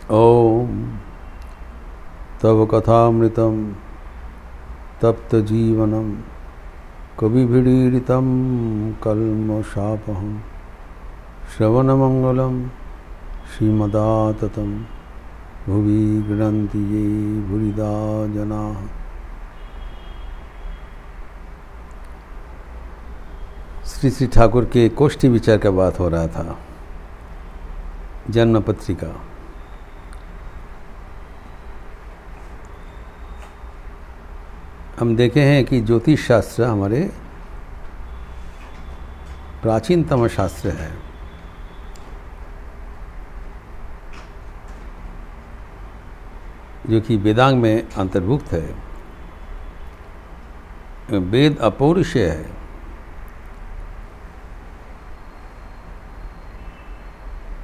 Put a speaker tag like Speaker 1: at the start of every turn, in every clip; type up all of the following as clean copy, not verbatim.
Speaker 1: ओम तव कथामृतम तप्त जीवनम कविभिडीडितं कल्मषापहं श्रवणमंगलम श्रीमदाततं भुवि गृह्णन्ति ये भूरिदा जनाः। श्री श्री ठाकुर के कोष्ठी विचार का बात हो रहा था। जन्म पत्रिका हम देखे हैं कि ज्योतिष शास्त्र हमारे प्राचीनतम शास्त्र है। जो कि वेदांग में अंतर्भुक्त है। वेद अपौरुषेय है।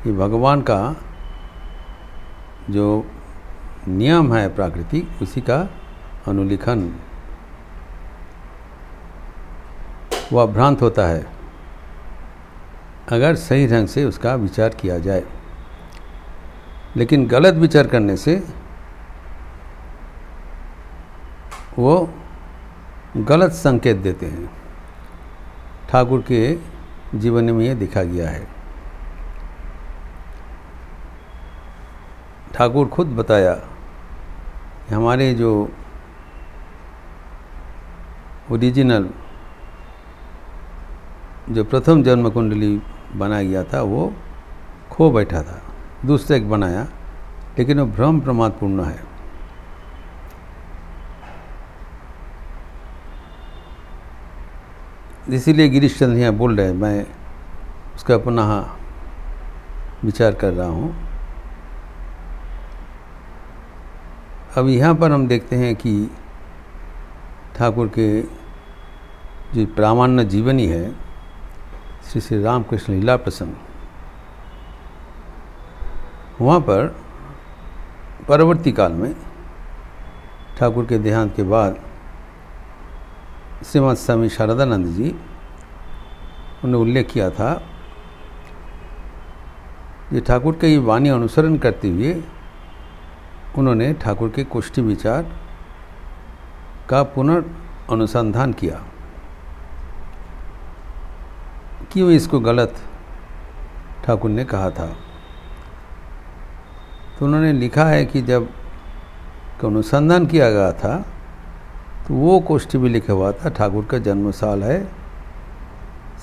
Speaker 1: ये भगवान का जो नियम है प्राकृतिक, उसी का अनुलिखन वह भ्रांत होता है अगर सही ढंग से उसका विचार किया जाए, लेकिन गलत विचार करने से वो गलत संकेत देते हैं। ठाकुर के जीवन में ये देखा गया है। ठाकुर खुद बताया कि हमारे जो ओरिजिनल जो प्रथम जन्म कुंडली बनाया गया था वो खो बैठा था, दूसरे एक बनाया, लेकिन वो भ्रम प्रमादपूर्ण है। इसीलिए गिरीश चंद्र यहाँ बोल रहे हैं, मैं उसका पुनः विचार कर रहा हूँ। अब यहाँ पर हम देखते हैं कि ठाकुर के जो प्रामाण्य जीवनी है, श्री श्री रामकृष्ण लीला प्रसंग, वहाँ पर परवर्ती काल में ठाकुर के देहांत के बाद श्रीमद स्वामी शारदानंद जी उन्होंने उल्लेख किया था ये ठाकुर के वाणी अनुसरण करते हुए उन्होंने ठाकुर के कोष्ठी विचार का पुनर्अनुसंधान किया। क्यों इसको गलत ठाकुर ने कहा था, तो उन्होंने लिखा है कि जब अनुसंधान किया गया था तो वो कोष्ठी भी लिखा हुआ था ठाकुर का जन्म साल है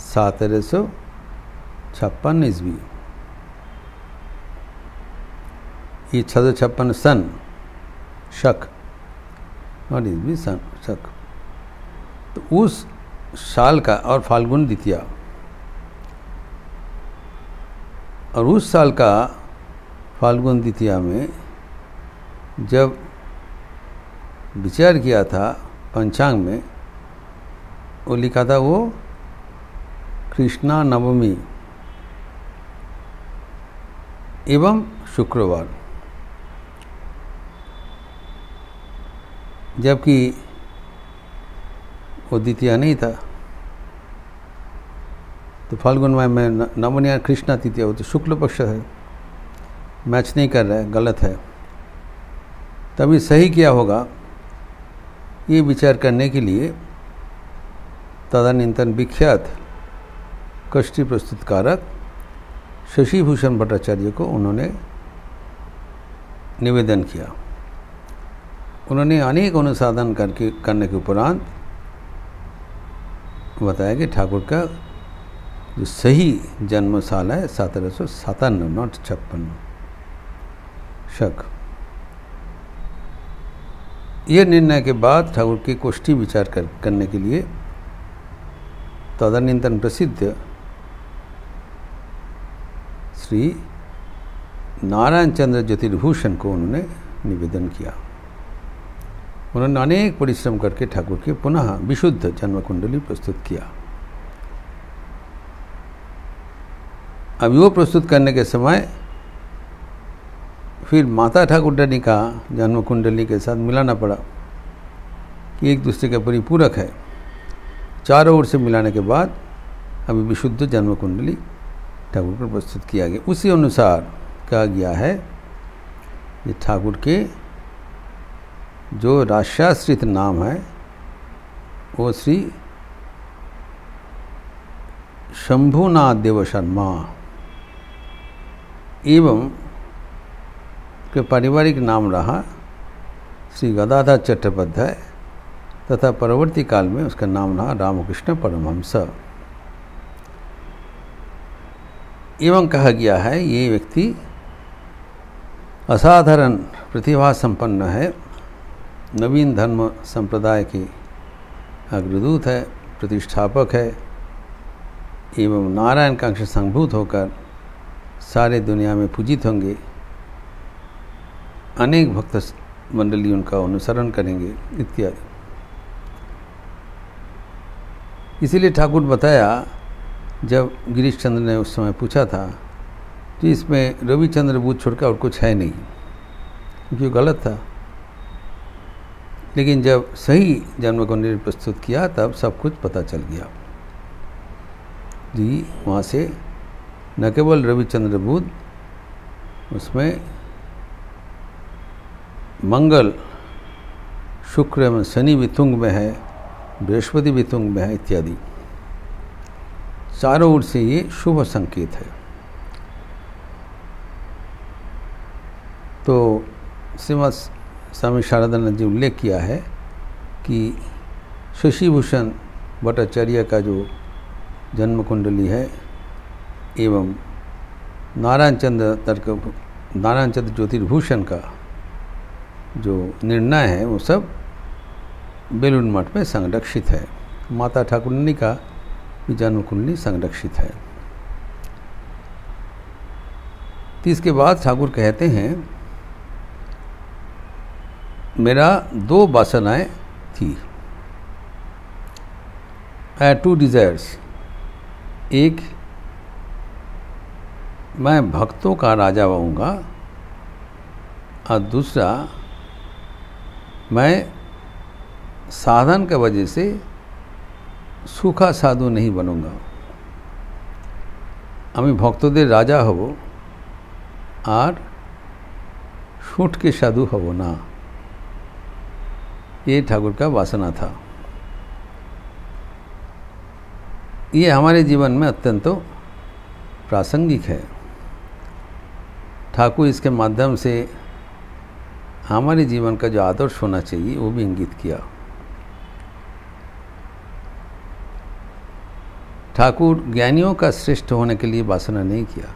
Speaker 1: 1756 ईस्वी। ये 656 सन शक और ईस्वी सन शक, तो उस साल का, और फाल्गुन द्वितीया, और उस साल का फाल्गुन द्वितीया में जब विचार किया था पंचांग में, वो लिखा था वो कृष्णा नवमी एवं शुक्रवार, जबकि वो द्वितीया नहीं था। तो फाल्गुन माह में नवनिया कृष्णा तृतीया, वो तो शुक्ल पक्ष है, मैच नहीं कर रहा है, गलत है। तभी सही क्या होगा ये विचार करने के लिए तदनंतर विख्यात कोष्ठी प्रस्तुतकारक शशिभूषण भट्टाचार्य को उन्होंने निवेदन किया। उन्होंने अनेक अनुसंधान करने के उपरांत बताया कि ठाकुर का जो सही जन्म साल है 1757, नॉट 56 शक। यह निर्णय के बाद ठाकुर के कोष्ठी विचार करने के लिए तदनंतर प्रसिद्ध श्री नारायण चंद्र ज्योतिर्भूषण को उन्होंने निवेदन किया। उन्होंने अनेक परिश्रम करके ठाकुर के पुनः विशुद्ध जन्म कुंडली प्रस्तुत किया। अब वो प्रस्तुत करने के समय फिर माता ठाकुरनी का जन्म कुंडली के साथ मिलाना पड़ा कि एक दूसरे का परिपूरक है। चारों ओर से मिलाने के बाद अभी विशुद्ध जन्म कुंडली ठाकुर पर प्रस्तुत किया गया। उसी अनुसार कहा गया है ये ठाकुर के जो राष्ट्राश्रित नाम है वो श्री शंभुनाथ देव शर्मा एवं के पारिवारिक नाम रहा श्री गदाधर चट्टोपाध्याय तथा परवर्ती काल में उसका नाम रहा रामकृष्ण परमहंस। एवं कहा गया है ये व्यक्ति असाधारण प्रतिभा संपन्न है, नवीन धर्म संप्रदाय के अग्रदूत है, प्रतिष्ठापक है एवं नारायण का अंश संभूत होकर सारे दुनिया में पूजित होंगे। अनेक भक्त मंडली उनका अनुसरण करेंगे इत्यादि। इसीलिए ठाकुर बताया, जब गिरीश चंद्र ने उस समय पूछा था कि इसमें रविचंद्र बूथ छोड़कर और कुछ है नहीं, क्योंकि गलत था। लेकिन जब सही जन्म कुंडली प्रस्तुत किया तब सब कुछ पता चल गया जी। वहाँ से न केवल रविचंद्र बुध, उसमें मंगल, शुक्र एवं शनि भी तुंग में है, बृहस्पति भी तुंग में है इत्यादि। चारों ओर से ये शुभ संकेत है। तो श्रीमद स्वामी शारदानंद जी उल्लेख किया है कि शशिभूषण भट्टाचार्य का जो जन्म कुंडली है एवं नारायण चंद्र ज्योतिर्भूषण का जो निर्णय है वो सब बेलूर मठ में संरक्षित है। माता ठाकुरानी का भी जन्म कुंडली संरक्षित है। तो इसके बाद ठाकुर कहते हैं, मेरा 2 वासनाएं थी, आई हैड 2 डिजायर्स। एक, मैं भक्तों का राजा बनूंगा और दूसरा, मैं साधन के वजह से सूखा साधु नहीं बनूंगा। আমি ভক্তদের রাজা হব আর छूट के साधु हब ना। ये ठाकुर का वासना था। ये हमारे जीवन में अत्यंत प्रासंगिक है। ठाकुर इसके माध्यम से हमारे जीवन का जो आदर्श होना चाहिए वो भी इंगित किया। ठाकुर ज्ञानियों का श्रेष्ठ होने के लिए वासना नहीं किया,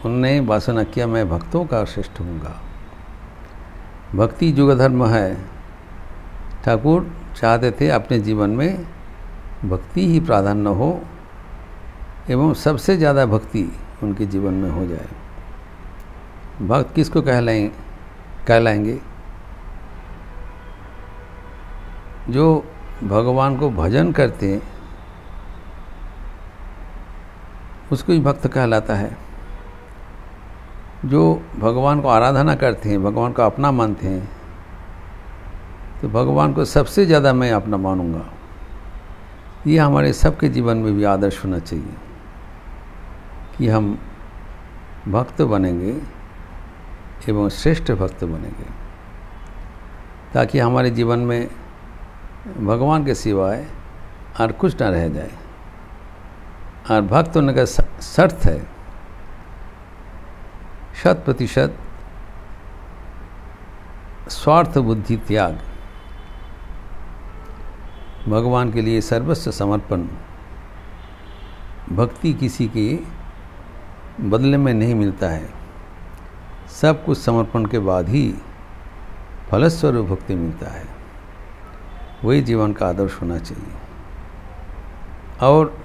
Speaker 1: उन्होंने वासना किया मैं भक्तों का श्रेष्ठ होऊंगा। भक्ति युग धर्म है। ठाकुर चाहते थे अपने जीवन में भक्ति ही प्राधान्य हो एवं सबसे ज़्यादा भक्ति उनके जीवन में हो जाए। भक्त किसको कहलाएंगे? जो भगवान को भजन करते हैं उसको ही भक्त कहलाता है। जो भगवान को आराधना करते हैं, भगवान को अपना मानते हैं, तो भगवान को सबसे ज़्यादा मैं अपना मानूंगा। ये हमारे सबके जीवन में भी आदर्श होना चाहिए कि हम भक्त बनेंगे एवं श्रेष्ठ भक्त बनेंगे, ताकि हमारे जीवन में भगवान के सिवाय और कुछ न रह जाए। और भक्त होने का शर्त है 100% स्वार्थ बुद्धि त्याग, भगवान के लिए सर्वस्व समर्पण। भक्ति किसी के बदले में नहीं मिलता है, सब कुछ समर्पण के बाद ही फलस्वरूप भक्ति मिलता है। वही जीवन का आदर्श होना चाहिए। और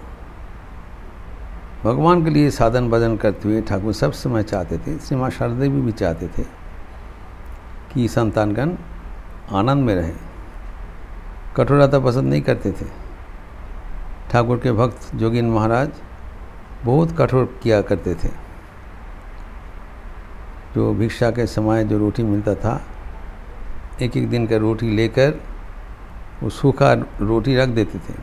Speaker 1: भगवान के लिए साधन भजन करते हुए ठाकुर सब समय चाहते थे, श्री माँ शारदा देवी भी चाहते थे कि संतानगण आनंद में रहे। कठोरता पसंद नहीं करते थे। ठाकुर के भक्त जोगिन महाराज बहुत कठोर किया करते थे। जो भिक्षा के समय जो रोटी मिलता था, एक एक दिन का रोटी लेकर वो सूखा रोटी रख देते थे।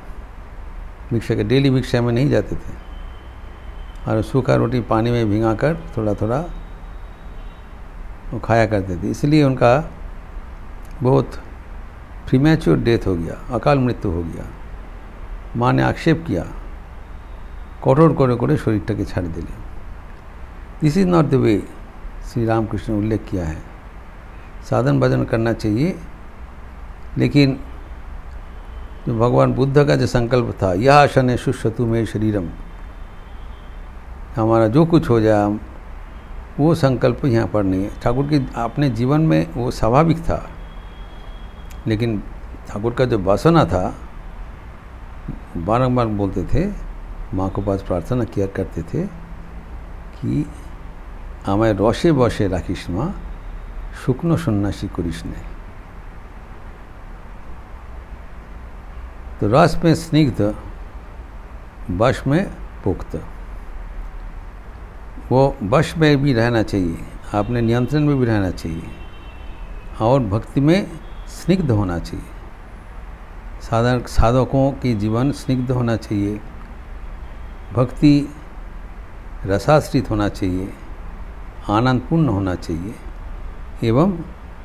Speaker 1: भिक्षा के डेली भिक्षा में नहीं जाते थे, और सूखा रोटी पानी में भिंगा कर थोड़ा थोड़ा वो खाया करते थे, इसलिए उनका बहुत प्रीमैच्योर डेथ हो गया, अकाल मृत्यु हो गया। माँ ने आक्षेप किया, कठोर करे करे शरीरটাকে ছাড় दिले। This is not the way Shri Ramakrishna ने उल्लेख किया है। साधन भजन करना चाहिए, लेकिन जो भगवान बुद्ध का जो संकल्प था, यह शने शुष्यतु में शरीरम, हमारा जो कुछ हो जाए, वो संकल्प यहाँ पर नहीं है। ठाकुर के अपने जीवन में वो स्वाभाविक था, लेकिन ठाकुर का जो वासना था, बारंबार बोलते थे, माँ को पास प्रार्थना किया करते थे कि आमाय रसे बसे राखिस मा, शुकनो सन्यासी करिस ने। तो रस में स्निग्ध, वश में पुख्त, वो वश में भी रहना चाहिए, आपने नियंत्रण में भी रहना चाहिए, और भक्ति में स्निग्ध होना चाहिए। साधकों की जीवन स्निग्ध होना चाहिए, भक्ति रसाश्रित होना चाहिए, आनंदपूर्ण होना चाहिए, एवं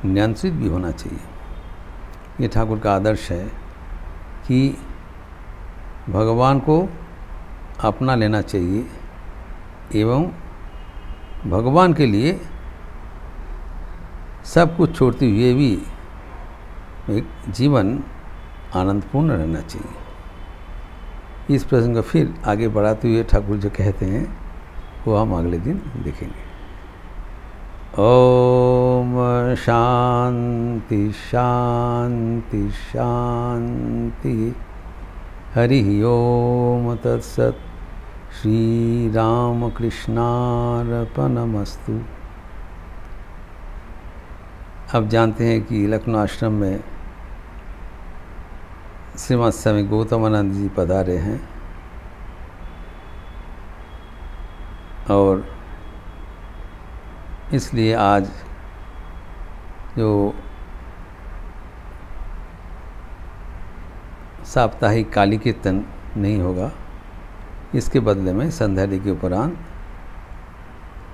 Speaker 1: नियंत्रित भी होना चाहिए। ये ठाकुर का आदर्श है कि भगवान को अपना लेना चाहिए एवं भगवान के लिए सब कुछ छोड़ते हुए भी एक जीवन आनंदपूर्ण रहना चाहिए। इस प्रसंग को फिर आगे बढ़ाते हुए ठाकुर जो कहते हैं वो हम अगले दिन देखेंगे। ओम शांति शांति शांति। हरि ओम तत्सत। श्री राम कृष्णार्पणमस्तु। अब जानते हैं कि लखनऊ आश्रम में श्रीमद स्वामी गौतमानंद जी पधारे हैं, और इसलिए आज जो साप्ताहिक काली कीर्तन नहीं होगा, इसके बदले में संध्या के उपरांत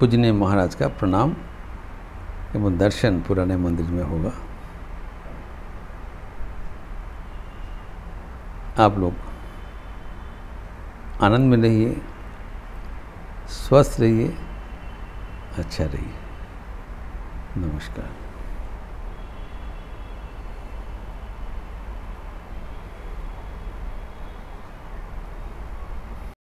Speaker 1: पूजनीय महाराज का प्रणाम एवं दर्शन पुराने मंदिर में होगा। आप लोग आनंद में रहिए, स्वस्थ रहिए, अच्छा रहिए। नमस्कार।